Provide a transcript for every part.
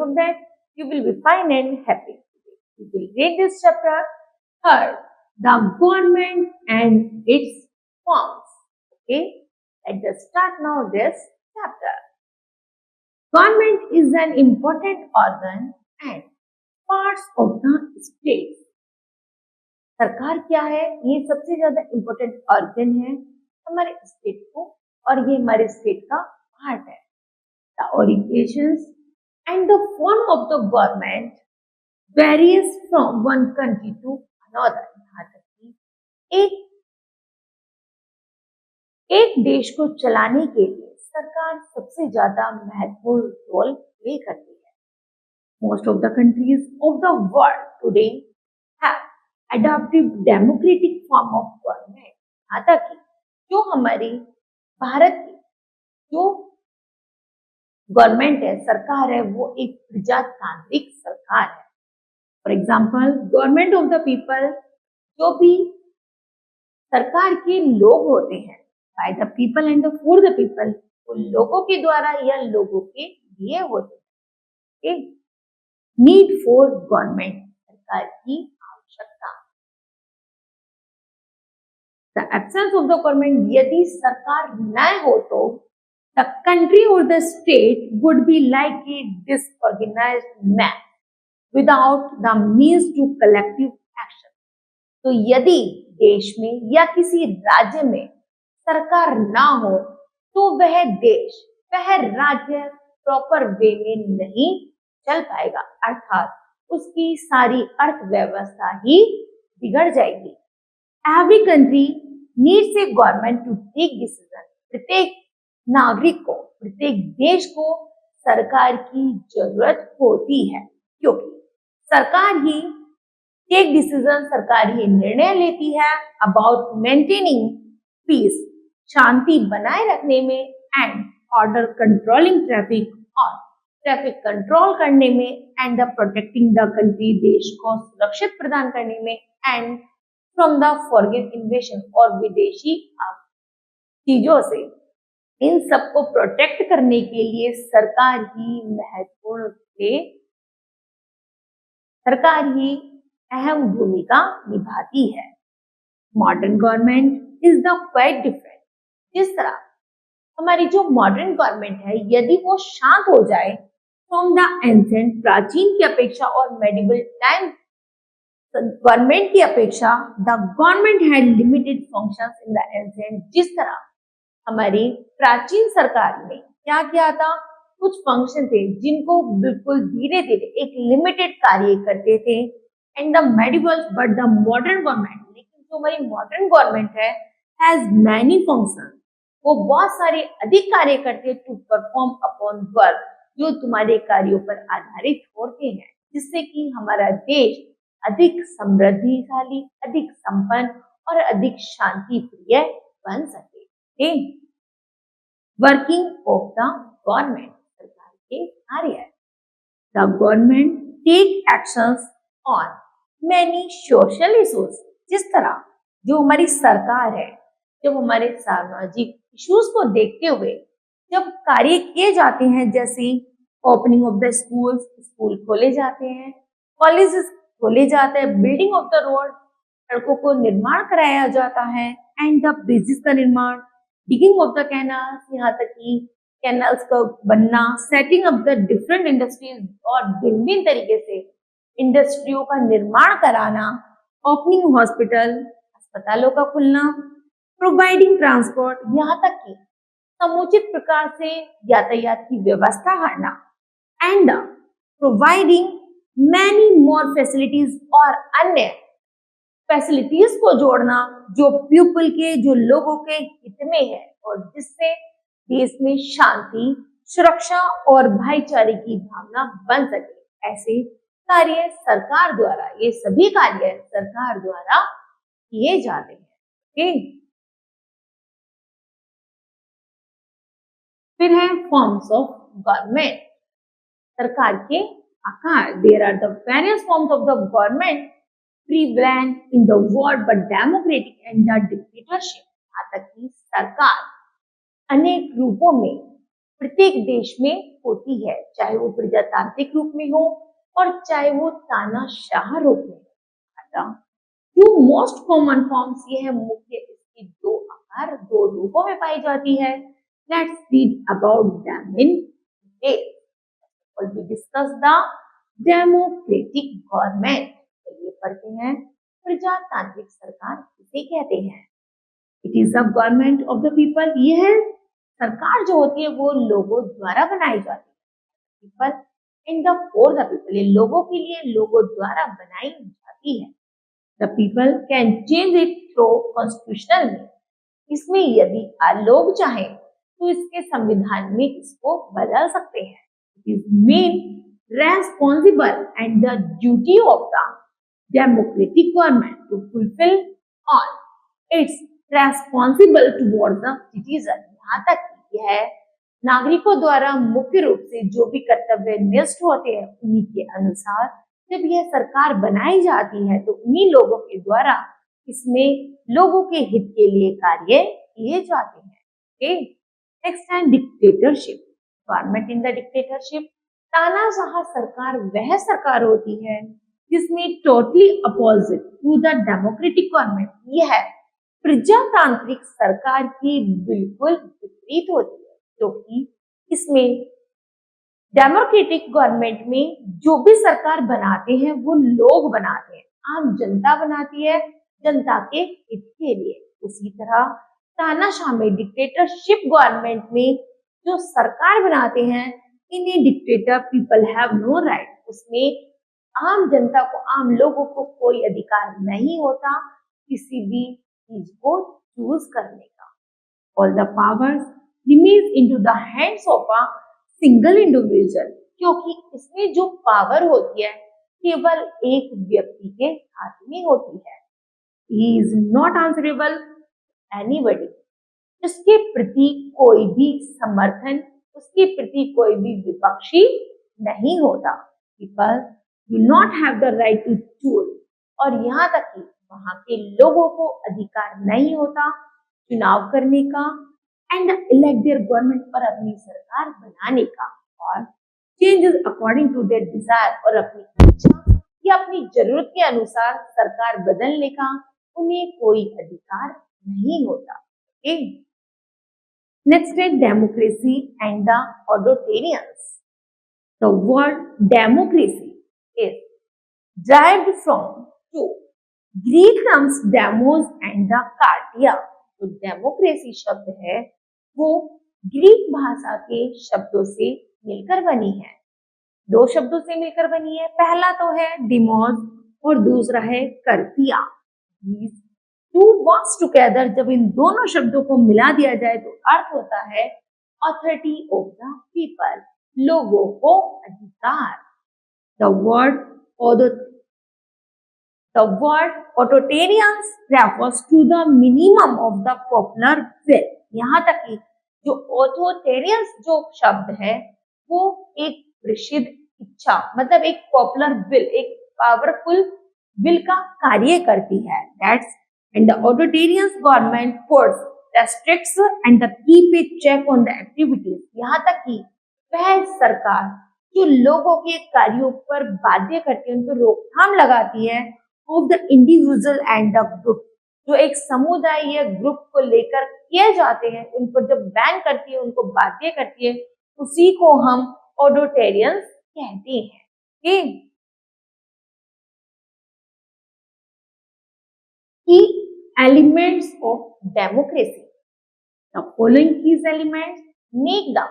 hope that you will be fine and happy. We will read this chapter. Third, the government and its forms. Okay, let us start now this chapter. Government is an important organ and parts of the state. सरकार क्या है? ये सबसे ज्यादा important organ है हमारे state को और ये हमारे स्टेट का पार्ट है. The orientations and the form of the government varies from one country to another. यहाँ तक कि एक देश को चलाने के लिए सरकार सबसे ज्यादा महत्वपूर्ण रोल प्ले करती है. Most of the countries of the world today have adopted democratic form of government. यहाँ तक कि जो हमारी भारत की जो गवर्नमेंट है, सरकार है, वो एक प्रजातांत्रिक सरकार है. For example, government of the people, जो भी सरकार के लोग होते हैं, by the people and for the people, वो लोगों के द्वारा या लोगों के लिए होते हैं. नीड फॉर गवर्नमेंट, सरकार की आवश्यकता. The absence of the government, यदि सरकार न हो तो the country or the state would be like a disorganized mess without the means to collective action. तो यदि देश में या किसी राज्य में सरकार ना हो तो वह देश, वह राज्य प्रॉपर वे में नहीं चल पाएगा, अर्थात उसकी सारी अर्थव्यवस्था ही बिगड़ जाएगी. Every country needs a government to take decision. प्रत्येक नागरिक को, प्रत्येक देश को सरकार की जरूरत होती है, क्योंकि सरकार ही टेक डिसीजन, सरकार ही निर्णय लेती है अबाउट मेंटेनिंग पीस, शांति बनाए रखने में, एंड ऑर्डर कंट्रोलिंग ट्रैफिक, और ट्रैफिक कंट्रोल करने में, and the protecting the country, देश को सुरक्षित प्रदान करने में, एंड फ्रॉम द फॉरेन इन्वेशन, और विदेशी चीजों से इन सबको प्रोटेक्ट करने के लिए सरकार ही महत्वपूर्ण थे, सरकार ही अहम भूमिका निभाती है. Modern government is the quite different. जिस तरह हमारी जो मॉडर्न गवर्नमेंट है, यदि वो शांत हो जाए फ्रॉम द एंसेंट, प्राचीन की अपेक्षा और मेडिवल टाइम गवर्नमेंट की अपेक्षा, the government had limited functions in the ancient. जिस तरह हमारी प्राचीन सरकार ने क्या किया था, कुछ फंक्शन थे जिनको बिल्कुल धीरे धीरे एक लिमिटेड कार्य करते थे. And the medieval but the modern government, लेकिन जो हमारी मॉडर्न गवर्नमेंट है, हैज मैनी फंक्शन, वो बहुत सारे अधिक कार्य करते हैं टू परफॉर्म अपॉन वर्क, जो तुम्हारे कार्यों पर आधारित होते हैं, जिससे कि हमारा देश अधिक समृद्धिशाली, अधिक संपन्न और अधिक शांति प्रिय बन सके. वर्किंग ऑफ द गवर्नमेंट, सरकार के कार्य. The government take actions on many social issues. जिस तरह जो हमारी सरकार है, जब हमारे सामाजिक इश्यूज को देखते हुए जब कार्य किए जाते हैं, जैसे opening of the school, school खोले जाते हैं, कॉलेजेस खोले जाते हैं, बिल्डिंग ऑफ द रोड, सड़कों को निर्माण कराया जाता है, एंड द ब्रिजेस का निर्माण, डिगिंग ऑफ द कैनाल्स, यहाँ तक कि कैनाल्स का बनना, setting up the different industries, और भिन्न भिन्न तरीके से इंडस्ट्रियों का निर्माण कराना, ओपनिंग हॉस्पिटल, अस्पतालों का खुलना, प्रोवाइडिंग ट्रांसपोर्ट, यहाँ तक कि समुचित प्रकार से यातायात की व्यवस्था करना, and providing many more facilities, और अन्य फैसिलिटीज को जोड़ना जो पीपल के, जो लोगों के हित में है, और जिससे देश में शांति, सुरक्षा और भाईचारे की भावना बन सके. ऐसे कार्य सरकार द्वारा, ये सभी कार्य सरकार द्वारा किए जाते हैं. फिर है फॉर्म्स ऑफ गवर्नमेंट, सरकार के आकार. There are the various forms of the government prevalent in the world, but democratic and the dictatorship. यहाँ तक कि सरकार अनेक रूपों में प्रत्येक देश में होती है, चाहे वो प्रजातांत्रिक रूप में हो और चाहे वो तानाशाह रूप में हो। जो मोस्ट कॉमन फॉर्म्स ये है, मुख्य इसकी दो आकार, दो रूपों में पाई जाती है। Let's read about them in detail. और we discuss the democratic government. चलिए पढ़ते हैं, प्रजातांत्रिक सरकार किसे कहते हैं। It is the government of the people. ये है सरकार जो होती है वो लोगों द्वारा बनाई जाती है। People in the for the people, ये लोगों के लिए, लोगों द्वारा बनाई जाती है। The people can change it through constitutional में। इसमें यदि लोग चाहें तो इसके संविधान में इसको बदल सकते हैं। It is main responsible and the duty of the democratic government to fulfil all its responsible towards the citizen. यहाँ तक यह नागरिकों द्वारा मुख्य रूप से जो भी कर्तव्य निष्ठ होते हैं उन्हीं के अनुसार जब यह सरकार बनाई जाती है तो उन्हीं लोगों के द्वारा इसमें लोगों के हित के लिए कार्य किए जाते हैं। नेक्स्ट है dictatorship. Government in the dictatorship. तानाशाह सरकार वह सरकार होती है जिसमें totally opposite to the democratic government, यह प्रजातांत्रिक सरकार की बिल्कुल विपरीत होती है, क्योंकि इसमें डेमोक्रेटिक गवर्नमेंट में जो भी सरकार बनाते हैं वो लोग बनाते हैं, आम जनता बनाती है जनता के हित के लिए। उसी तरह तानाशाह में डिक्टेटरशिप गवर्नमेंट में जो सरकार बनाते हैं इन्हें dictator people have no right, उसमें आम जनता को, आम लोगों को कोई अधिकार नहीं होता किसी भी चीज को चूज करने का। All the powers remains into the hands of a single individual, क्योंकि इसमें जो पावर होती है केवल एक व्यक्ति के हाथ में होती है। He is not answerable to anybody. उसके प्रति कोई भी समर्थन, उसके प्रति कोई भी विपक्षी नहीं होता। People do not have the right to choose, और यहाँ तक कि वहां के लोगों को अधिकार नहीं होता चुनाव करने का एंड elect their government, पर अपनी सरकार बनाने का, और changes according to their desire, और अपनी इच्छा या अपनी जरूरत के अनुसार सरकार बदलने का उन्हें कोई अधिकार नहीं होता। नेक्स्ट है democracy and the authoritarians. The word democracy is derived from two Greek terms demos and the cardia. तो डेमोक्रेसी शब्द है वो ग्रीक भाषा के शब्दों से मिलकर बनी है, दो शब्दों से मिलकर बनी है। पहला तो है डिमोस और दूसरा है कर्तिया। टू वर्ड्स टुगेदर, जब इन दोनों शब्दों को मिला दिया जाए तो अर्थ होता है अथॉरिटी ऑफ द पीपल, लोगों को अधिकार। The word authoritarians refers to the minimum of the popular will. यहाँ तक कि जो ऑथोरिटेरियंस जो शब्द है वो एक प्रसिद्ध इच्छा, मतलब एक पॉपुलर विल, एक पावरफुल विल का कार्य करती है। That's and the authoritarian government puts restricts and keep a check on the activities। यहाँ तक कि वह सरकार जो लोगों के कार्यों पर बाध्य करती है, उन पर रोकथाम लगाती है of the individual and the group, जो एक समुदाय या ग्रुप को लेकर किए जाते हैं उन पर जब बैन करती है, उनको बाध्य करती है, उसी को हम ऑथोरिटेरियंस कहते हैं। Key elements of democracy. The following key elements make the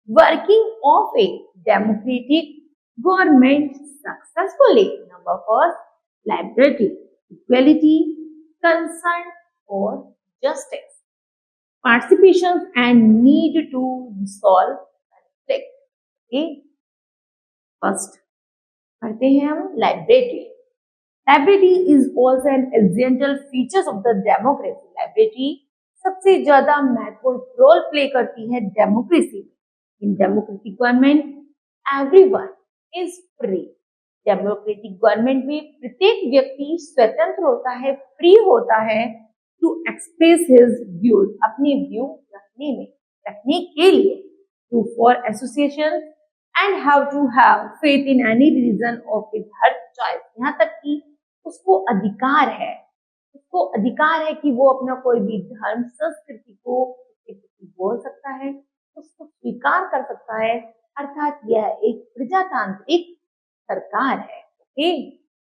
working of a democratic government successfully. Number first, liberty, equality, concern or justice, participation and need to resolve conflict. Okay, first पढ़ते हैं हम liberty. Liberty is also an essential features of the democracy. Liberty सबसे ज्यादा महत्वपूर्ण role play करती है democracy में। In democratic government everyone is free. Democratic government में प्रत्येक व्यक्ति स्वतंत्र होता है, फ्री होता है टू एक्सप्रेस हिज व्यूज, अपने व्यू रखने के लिए। to for association and have to have faith in any religion of his her choice. यहाँ तक कि उसको अधिकार है कि वो अपना कोई भी धर्म संस्कृति को बोल सकता है, उसको स्वीकार कर सकता है, अर्थात यह एक प्रजातांत्रिक सरकार है। ओके,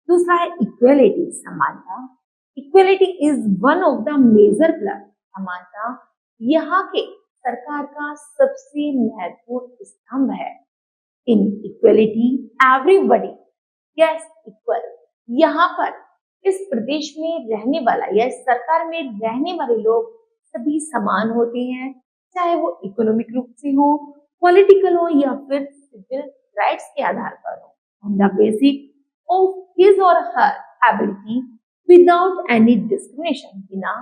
दूसरा है इक्वेलिटी, समानता। Equality is one of the major plus, समानता यहाँ के सरकार का सबसे महत्वपूर्ण स्तंभ है। In equality everybody yes equal, यहाँ पर इस प्रदेश में रहने वाला या इस सरकार में रहने वाले लोग सभी समान होते हैं, चाहे वो इकोनॉमिक रूप से हो, पॉलिटिकल हो या फिर सिविल राइट्स के आधार पर हो, on the basis of his और हर एबिलिटी विदाउट एनी डिस्क्रिमिनेशन, बिना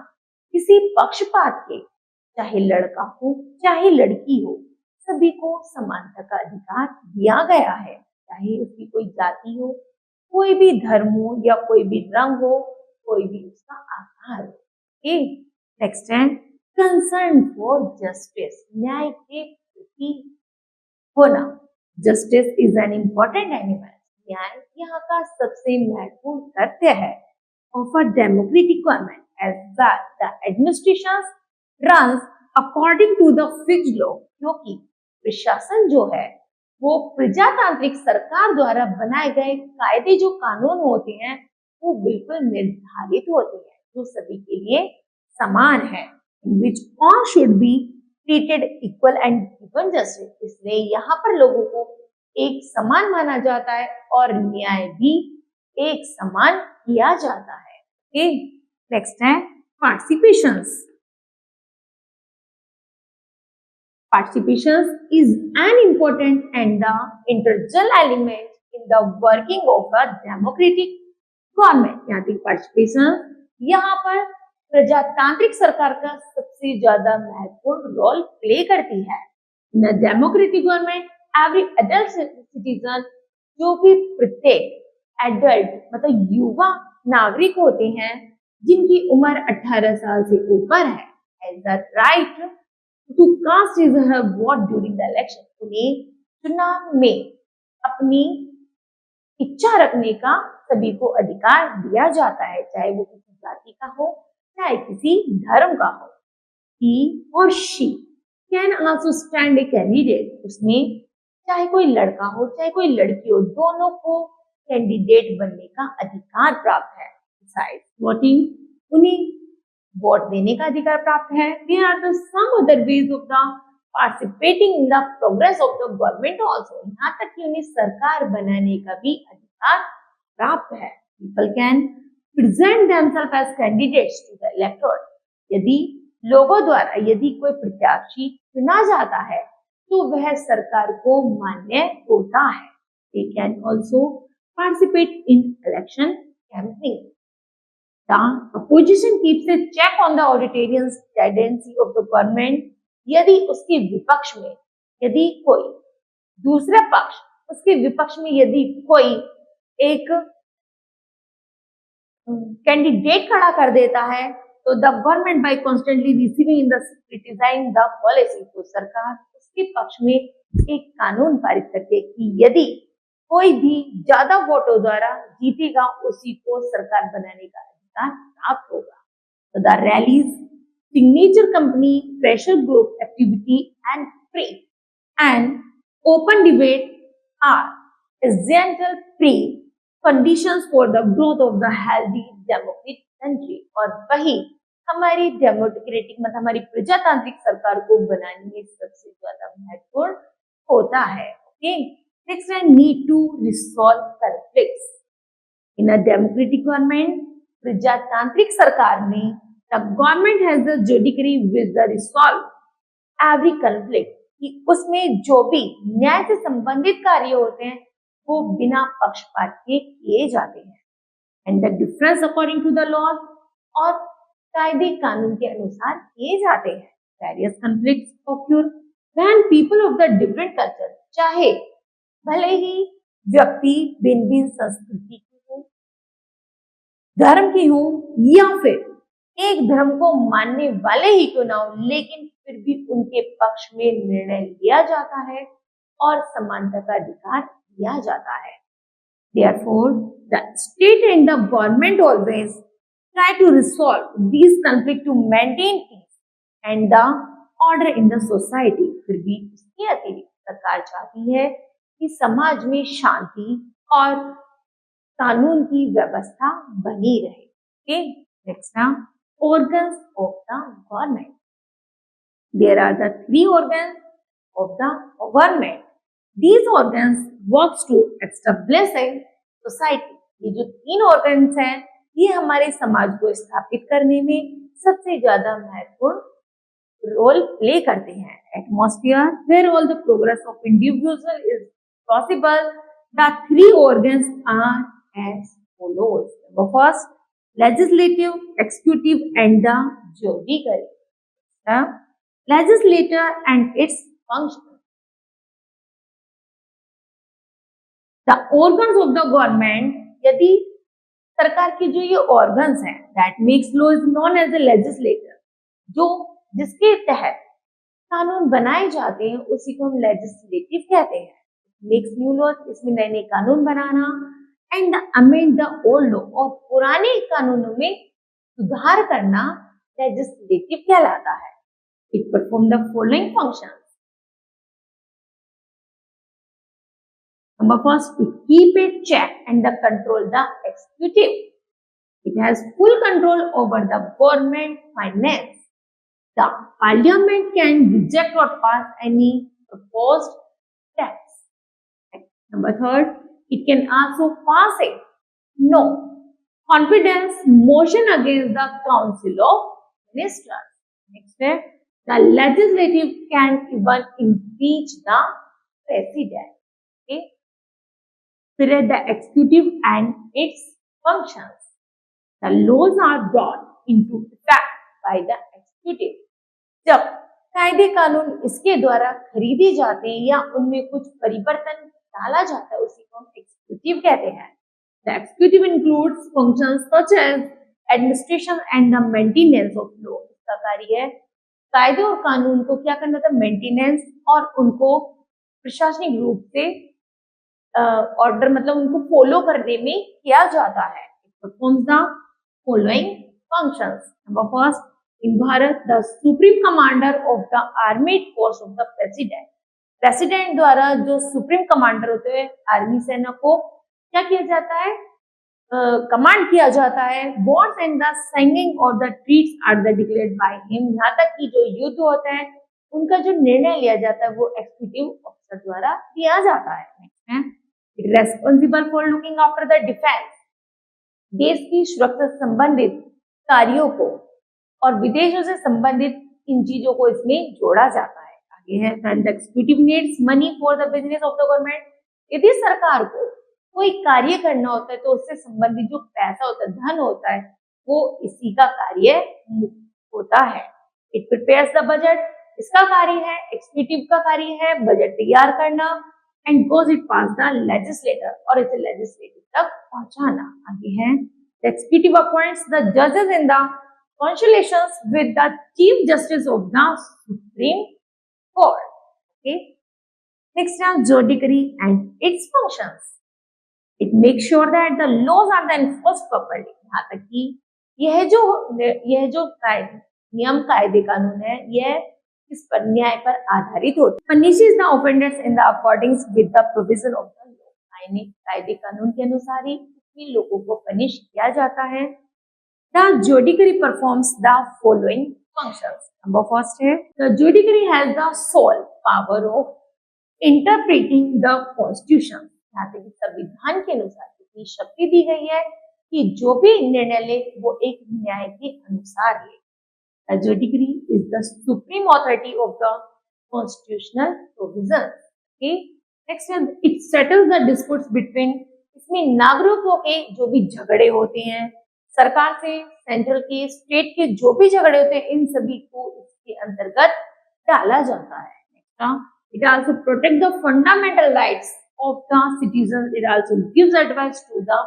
किसी पक्षपात के, चाहे लड़का हो चाहे लड़की हो, सभी को समानता का अधिकार दिया गया है, चाहे उसकी कोई जाति हो, कोई भी धर्म हो या कोई भी रंग हो, कोई भी उसका आकार हो। ओके, नेक्स्ट है कंसर्न फॉर जस्टिस, न्याय के प्रति होना। Justice is an important animal, न्याय यहाँ का सबसे महत्वपूर्ण तथ्य है of a democratic government as well the administration runs according to the fixed law, क्योंकि प्रशासन जो है वो प्रजातांत्रिक सरकार द्वारा बनाए गए कायदे जो कानून होते हैं वो बिल्कुल निर्धारित होते हैं, जो सभी के लिए समान है, in which all should be treated equal and given justice, इसलिए यहाँ पर लोगों को एक समान माना जाता है और न्याय भी एक समान किया जाता है। ओके, नेक्स्ट है participations. Participation is an important and the integral element in the working of a democratic government। यहाँ की participation यहाँ पर प्रजातांत्रिक सरकार का सबसे ज्यादा महत्वपूर्ण रोल प्ले करती है। In a democratic government, every adult citizen, जो भी प्रत्येक एडल्ट मतलब युवा नागरिक होते हैं जिनकी उम्र 18 साल से ऊपर है, has the right to cast his or her vote during the election, उन्हें चुनाव में अपनी इच्छा रखने का सभी को अधिकार दिया जाता है, चाहे वो किसी जाति का हो चाहे किसी धर्म का हो। He or she can also stand a candidate, उसमें चाहे कोई लड़का हो चाहे कोई लड़की हो, दोनों को कैंडिडेट बनने का अधिकार प्राप्त है। Besides voting, उन्हें वोट देने का अधिकार प्राप्त है। There are the some other ways of the participating in the progress of the government also, यहाँ तक कि उन्हें सरकार बनाने का भी अधिकार प्राप्त है। People can present themselves as candidates to the electorate, यदि लोगों द्वारा यदि कोई प्रत्याशी चुना जाता है तो वह सरकार को मान्य होता है। They can also participate in election campaign. The opposition keeps a check on the authoritarian tendency of the government, यदि उसके विपक्ष में यदि कोई दूसरा पक्ष उसके विपक्ष में यदि कोई एक कैंडिडेट खड़ा कर देता है तो the government by constantly receiving the criticising the policy, तो सरकार उसके पक्ष में एक कानून पारित करती है कि यदि कोई भी ज्यादा वोटों द्वारा जीतेगा उसी को सरकार बनाने का अधिकार प्राप्त होगा। तो the rallies, signature company, pressure group activity and free and open debate are essential preconditions for the growth of the healthy democratic country, और वही हमारी डेमोक्रेटिक मतलब हमारी प्रजातांत्रिक सरकार को बनाने में सबसे ज्यादा महत्वपूर्ण होता है। ओके, नेक्स्ट है need to resolve conflicts. In a democratic government, प्रजातांत्रिक सरकार में the government has the judiciary with the resolve every conflict, कि उसमें जो भी न्याय से संबंधित कार्य होते हैं वो बिना पक्षपात के किए जाते हैं। And the difference according to the law, और कायदे कानून के अनुसार किए जाते हैं। Various conflicts occur when people of the different culture, चाहे भले ही व्यक्ति भिन्न भिन्न संस्कृति की हो, धर्म की हो, या फिर एक धर्म को मानने वाले ही क्यों ना हो, लेकिन फिर भी उनके पक्ष में निर्णय लिया जाता है और समानता का अधिकार दिया जाता है। Therefore, the state and the government always try to resolve these conflicts to maintain peace and the order in the society. फिर भी इसके अतिरिक्त सरकार चाहती है कि समाज में शांति और कानून की व्यवस्था बनी रहे। Okay, next now, organs of the government. There are the three organs of the government. These organs works to establish a society. ये जो तीन organs हैं, ये हमारे समाज को स्थापित करने में सबसे ज्यादा महत्वपूर्ण रोल प्ले करते हैं। Atmosphere, where all the progress of individual is possible. The three organs are as follows. The first, legislative, executive, and the judiciary. The legislature and its function. The organs of the government, यदि सरकार के जो ये organs हैं, that makes law is known as the legislature, जो जिसके तहत कानून बनाए जाते हैं उसी को हम legislative कहते हैं। Makes new laws, इसमें नए नए कानून बनाना, and amend the old law, और पुराने कानूनों में सुधार करना legislative कहलाता है। It perform the following functions. Number first, to keep a check and the control the executive. It has full control over the government finance. The parliament can reject or pass any proposed tax. Number third, it can also pass a no confidence motion against the council of ministers. Next step, the legislative can even impeach the president. Okay. Then the executive and its functions. The laws are brought into effect by the executive. जब कायदे कानून इसके द्वारा खरीदे जाते हैं या उनमें कुछ परिवर्तन डाला जाता है उसी को हम executive कहते हैं. The executive includes functions such as administration and the maintenance of law. इसका कार्य है कायदे और कानून को क्या करना था, मेंटेनेंस और उनको प्रशासनिक रूप से ऑर्डर मतलब उनको फॉलो करने में किया जाता है. Performs the following functions. Number first, in Bharat the supreme commander of the armed force of the president. President द्वारा जो सुप्रीम कमांडर होते हैं आर्मी सेना को क्या किया जाता है, कमांड किया जाता है. वॉर्स एंड द सिंगिंग और the treats are the declared by him. यहाँ तक कि जो युद्ध होता है उनका जो निर्णय लिया जाता है वो एग्जीक्यूटिव ऑफिसर द्वारा किया जाता है. Responsible for looking after the defence. देश की सुरक्षा से संबंधित कार्यों को और विदेशों से संबंधित इन चीजों को इसमें जोड़ा जाता है. आगे है the executive needs money for the business of the government. यदि सरकार को कोई कार्य करना होता है तो उससे संबंधित जो पैसा होता है, धन होता है, वो इसी का कार्य होता है. It prepares the budget. इसका कार्य है, एग्जीक्यूटिव का कार्य है बजट तैयार करना. And goes it pass the legislator, और इसे लेजिस्लेटिव तक पहुंचाना. आगे है द एग्जीक्यूटिव अपॉइंट्स द जजेस in the consultations with the chief justice of the supreme court. Okay, next है judiciary and its functions. It make sure that the laws are the enforced properly. यहाँ तक कि यह जो नियम कायदे कानून है यह इस पर न्याय पर आधारित होता है. Punishes the offenders in the according with the provision of the law. यानी कायदे कानून के अनुसार ही लोगों को पनिश किया जाता है. The judiciary performs the following functions. Number first है the judiciary has the sole power of interpreting the constitution. यहाँ तक संविधान के अनुसार इतनी शक्ति दी गई है कि जो भी निर्णय ले वो एक न्याय के अनुसार ले. The judiciary is the supreme authority of the constitutional provisions. Okay. Next is it settles the disputes between. इसमें नागरिकों के जो भी झगड़े होते हैं सरकार से, सेंट्रल के, स्टेट के जो भी झगड़े होते हैं इन सभी को इसके अंतर्गत डाला जाता है. It also protects the fundamental rights of the citizens. It also gives advice to the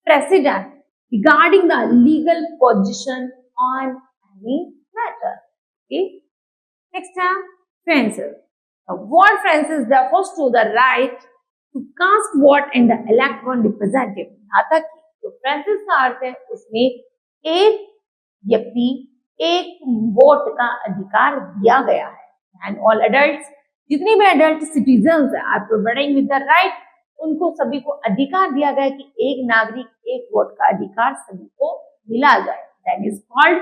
president regarding the legal position on any matter. Okay. Next है Francis. Ward Francis refers to the right to cast vote and the elect one representative। यहाँ तक कि जो Francis का अर्थ है उसमें एक व्यक्ति एक वोट का अधिकार दिया गया है। एंड ऑल एडल्ट्स, जितने भी adult citizens are providing with the right, उनको सभी को अधिकार दिया गया कि एक नागरिक एक वोट का अधिकार सभी को मिला जाए। That is called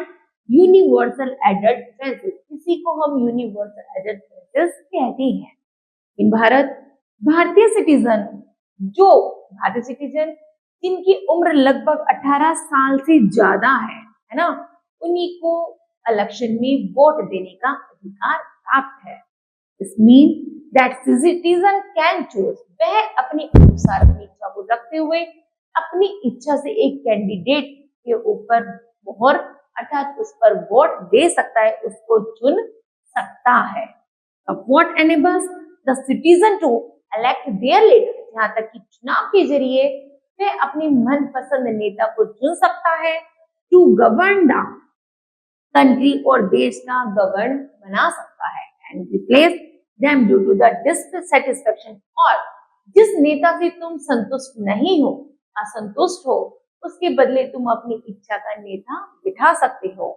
universal adult Francis. इसी को हम यूनिवर्सल एडल्ट फ्रांसिस कहते हैं। इन भारतीय सिटीजन जिनकी उम्र लगभग 18 साल से ज्यादा है ना, उन्हीं को इलेक्शन में वोट देने का अधिकार प्राप्त है। This mean that citizen can choose, वह अपने अनुसार अपनी इच्छा को रखते हुए अपनी इच्छा से एक कैंडिडेट के ऊपर मोहर अर्थात उस पर वोट दे सकता है, उसको चुन सकता है। Vote enables the citizen to elect their leader, यहाँ तक कि चुनाव के जरिए वह अपने मनपसंद नेता को चुन सकता है। टू गवर्न द कंट्री, और देश का गवर्न बना सकता है। And replace them due to the dissatisfaction, और जिस नेता से तुम संतुष्ट नहीं हो, असंतुष्ट हो, उसके बदले तुम अपनी इच्छा का नेता बिठा सकते हो।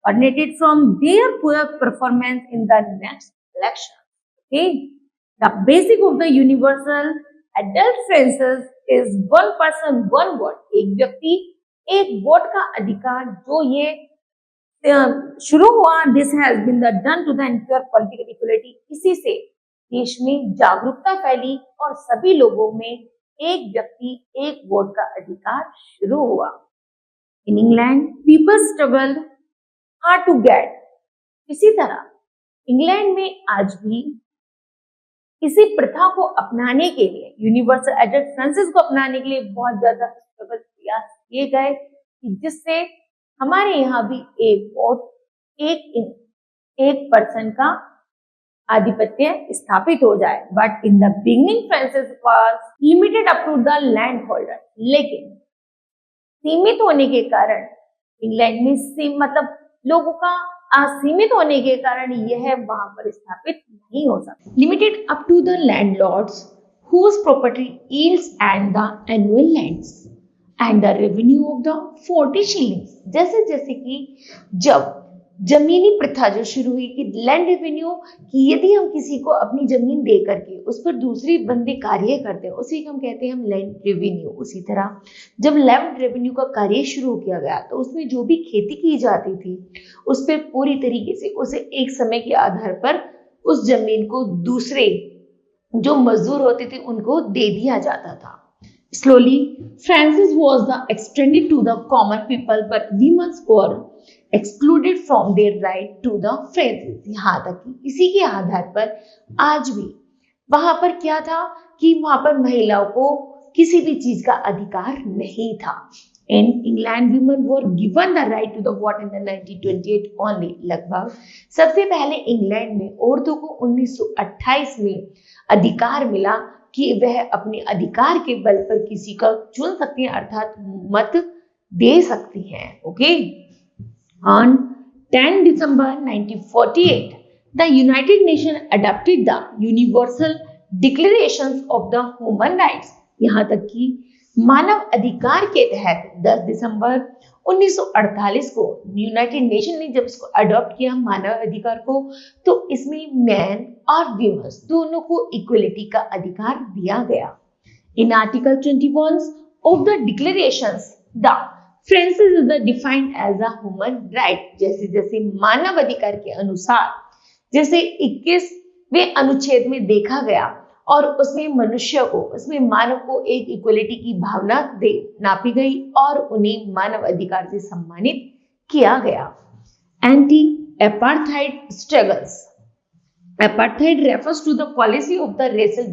Originated from their poor performance in the next election. Okay, the basic of the universal adult franchise is one person one vote। एक व्यक्ति एक वोट का अधिकार, जो ये शुरू हुआ, this has been the done to the ensure political equality। इसी से देश में जागरूकता फैली और सभी लोगों में एक व्यक्ति एक वोट का अधिकार शुरू हुआ। In England people struggle hard to get. इसी तरह इंग्लैंड में आज भी इसी प्रथा को अपनाने के लिए, यूनिवर्सल एडल्ट फ्रांसिस को अपनाने के लिए बहुत ज्यादा स्ट्रगल प्रयास किए गए कि जिससे हमारे यहाँ भी एक वोट एक पर्सन का आधिपत्य स्थापित हो जाए। But in the beginning franchise was limited up to the land holder, लेकिन सीमित होने के कारण इंग्लैंड में मतलब लोगों का असीमित होने के कारण यह वहां पर स्थापित नहीं हो सकता। Limited up to the landlords whose property yields and the annual lands and the revenue of the 40 shillings। जैसे जैसे कि जब जमीनी प्रथा जो शुरू हुई कि लैंड रेवेन्यू, कि यदि हम किसी को अपनी जमीन दे करके उस पर दूसरी बंदे कार्य करते हैं, उसी को हम कहते हैं हम लैंड रेवेन्यू। उसी तरह जब लैंड रेवेन्यू का कार्य शुरू किया गया तो उसमें जो भी खेती की जाती थी उस पर पूरी तरीके से उसे एक समय के आधार पर उस जमीन को दूसरे जो मजदूर होते थे उनको दे दिया जाता था। Slowly, Francis was the extended to the common people, but women were excluded from their right to the franchise। यहाँ तक कि इसी के आधार पर आज भी वहां पर क्या था कि वहां पर महिलाओं को किसी भी चीज का अधिकार नहीं था। In England, women were given the right to the vote in the 1928 only। लगभग सबसे पहले इंग्लैंड में औरतों को 1928 में अधिकार मिला कि वह अपने अधिकार के बल पर किसी का चुन सकती हैं, अर्थात मत दे सकती हैं। Okay, on 10 December 1948 the United Nations adopted the Universal Declarations of the Human Rights। यहाँ तक कि मानव अधिकार के तहत 10 दिसंबर 1948 को यूनाइटेड नेशन ने जब इसको अडॉप्ट किया मानव अधिकार को, तो इसमें मैन और वीमेन दोनों को इक्वलिटी का अधिकार दिया गया। In article 21 of the declarations the franchise is defined as a human right. जैसे जैसे मानव अधिकार के अनुसार जैसे 21वें अनुच्छेद में देखा गया और उसमें मनुष्य को, उसमें मानव को एक इक्वलिटी की भावना नापी गई और उन्हें मानव अधिकार से सम्मानित किया गया। Anti apartheid struggles. Apartheid refers to the policy of the racial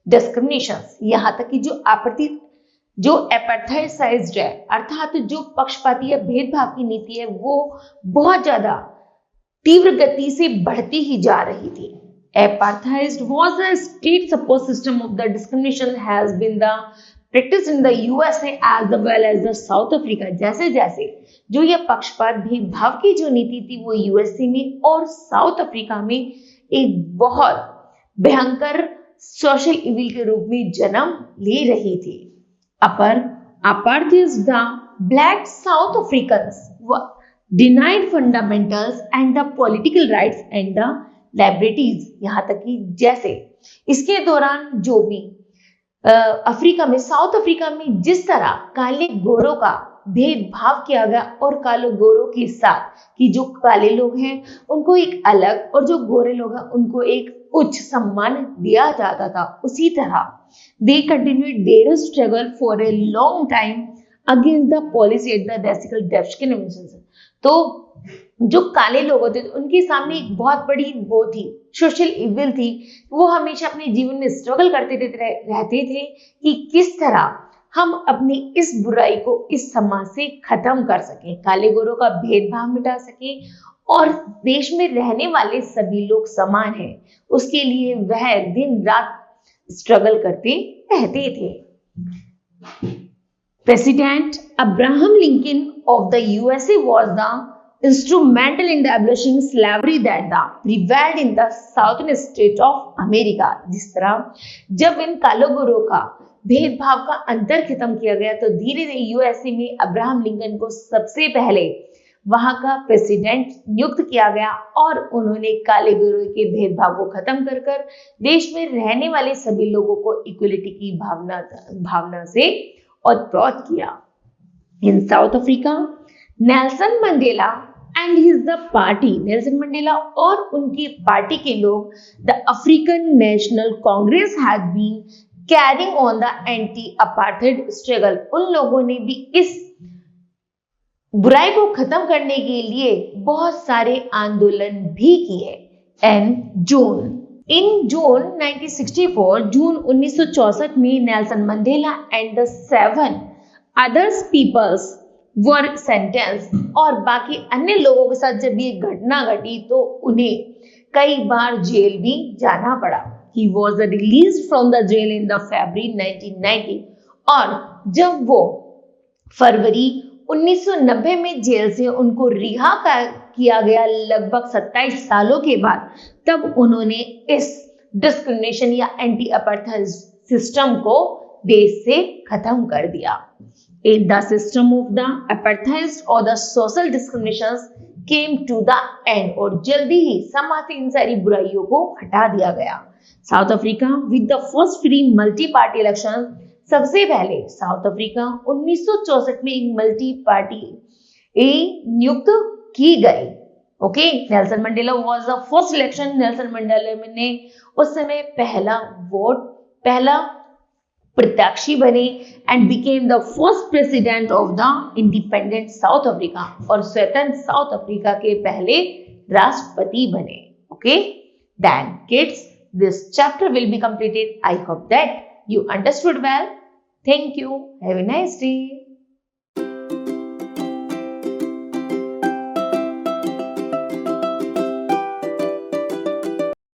discrimination. यहाँ तक कि जो एपार्थाइड है अर्थात जो पक्षपाती या भेदभाव की नीति है वो बहुत ज्यादा तीव्र गति से बढ़ती ही जा रही थी। Apartheid was a state-supported system of the discrimination has been the practiced in the USA as well as the South Africa। जैसे जैसे जो ये पक्षपात भेदभाव की जो नीति थी वो यूएसए में और साउथ अफ्रीका में एक बहुत भयंकर सोशल इविल के रूप में जन्म ले रही थी। अपर apartheid, the black South Africans were denied fundamentals and the political rights and the liberties। यहाँ तक कि जैसे इसके दौरान जो भी अफ्रीका में, साउथ अफ्रीका में जिस तरह काले गोरों का भेदभाव किया गया और काले गोरों के साथ कि जो काले लोग हैं उनको एक अलग और जो गोरे लोग हैं उनको एक उच्च सम्मान दिया जाता था, उसी तरह they continued their struggle for a long time against the policy at the racial discrimination. तो जो काले लोग होते थे उनके सामने एक बहुत बड़ी वो थी, सोशल इविल थी। वो हमेशा अपने जीवन में स्ट्रगल करते रहते थे कि किस तरह हम अपनी इस बुराई को इस समाज से खत्म कर सकें, काले गोरों का भेदभाव मिटा सकें और देश में रहने वाले सभी लोग समान हैं, उसके लिए वह दिन रात स्ट्रगल करते रहते थे। President Abraham Lincoln of the USA was the instrumental in the abolishing slavery that prevailed in the southern state of America। जिस तरह जब इन कालो गोरों का भेदभाव का अंतर खत्म किया गया तो धीरे धीरे यूएसए में अब्राहम लिंकन को सबसे पहले वहां का प्रेसिडेंट नियुक्त किया गया और उन्होंने काले गोरों के भेदभाव को खत्म कर कर देश में रहने वाले सभी लोगों को इक्वलिटी की भावना से ओतप्रोत किया। In South Africa Nelson Mandela and his the party, Nelson Mandela और उनकी पार्टी के लोग the African National Congress had been carrying on the anti apartheid struggle. उन लोगों ने भी इस बुराई को खत्म करने के लिए बहुत सारे आंदोलन भी किए। इन जून 1964, जून 1964 में Nelson Mandela and the 7 others peoples were sentence और बाकी अन्य लोगों के साथ जब ये घटना घटी तो उन्हें कई बार जेल भी जाना पड़ा। He was released from the jail in the February 1990 और जब वो फरवरी 1990 में जेल से उनको रिहा किया गया लगभग 27 सालों के बाद, तब उन्होंने इस डिस्क्रिमिनेशन या एंटी अपार्थाइड सिस्टम को देश से खत्म कर दिया। The system of the apartheid or the social discriminations came to the end और जल्दी ही समाज से इन सारी बुराइयों को हटा दिया गया। South Africa with the first free multi party election, सबसे पहले साउथ अफ्रीका 1964 में एक मल्टी पार्टी नियुक्त की गई। Okay, Nelson Mandela was the first election. Nelson Mandela ने उस समय पहला प्रत्याशी बने and became the first president of the independent South Africa और स्वतंत्र साउथ अफ्रीका के पहले राष्ट्रपति बने। Okay, then kids, this chapter will be completed. I hope that you understood well. Thank you. Have a nice day.